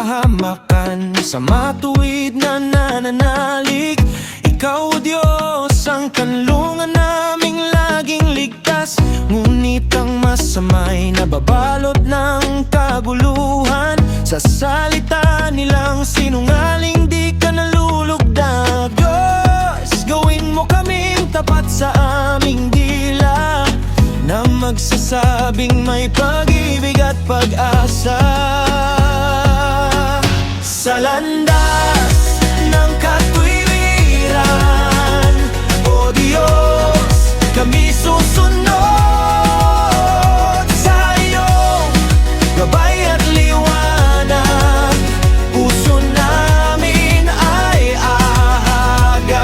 kapahamakan sa matuwid na nananalig. Ikaw, O Diyos, ang kanlungan naming laging ligtas. Ngunit ang masama'y nababalot ng kaguluhan. Sa salita nilang sinungaling, di ka nalulugdag. Diyos, gawin mo kaming tapat sa aming dila, na magsasabing may pag-ibig at pag-asa. Sa landas ng katwiran, O Diyos, kami susunod sa iyong gabay at liwanag. Puso namin ay ahagal.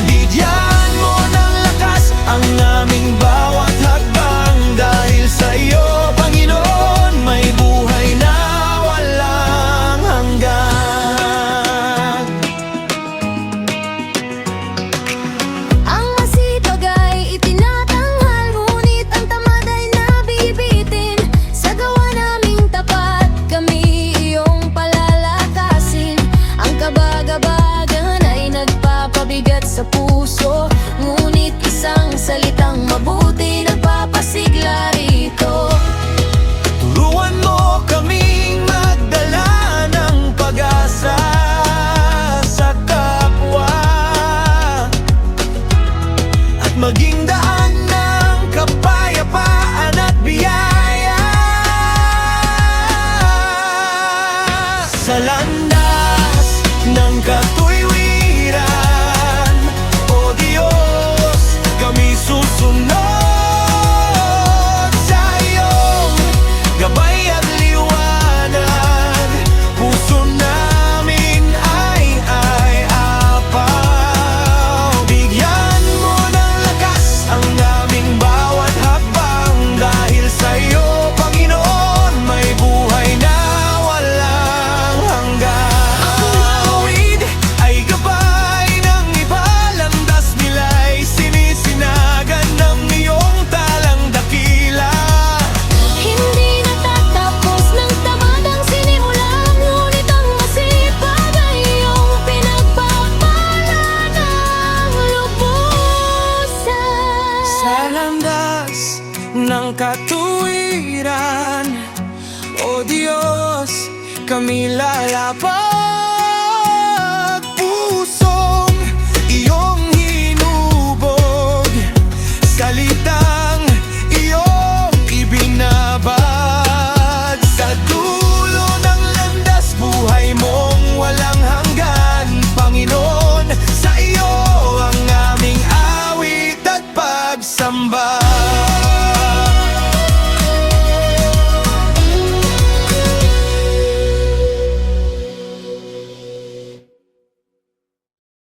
Bigyan mo ng lakas ang aming bawat hakbang. Dahil sa iyo, Panginoon, may buhay na walang hanggan. Ang masipag ay itinatanghal, ngunit ang tamad ay nabibitin. Sa gawa naming tapat, kami iyong palalakasin. Ang kabagabagan ay nagpapabigat sa puso, ngunit isang salitang mabuti nagpapasigla rito. Turuan mo kaming magdala ng pag-asa sa kapwa, at maging daan ng kapayapaan at biyaya. Sa landas ng katwiran, O Diyos, kami susunod sa iyong gabay at liwanag. Puso namin ay apaw. Bigyan mo ng lakas ang aming bawat hakbang. Dahil sa iyo, Panginoon, may buhay na walang hanggan. Ang awid ay gabay ng iba, landas nila'y sinisinagan ng iyong talang dakila. Hindi natatapos ng tamad ang sinimulan, ngunit ang masipag ay iyong pinagpapala ng lubusan. Sa landas ng katuwiran, O Diyos, kami lalaban.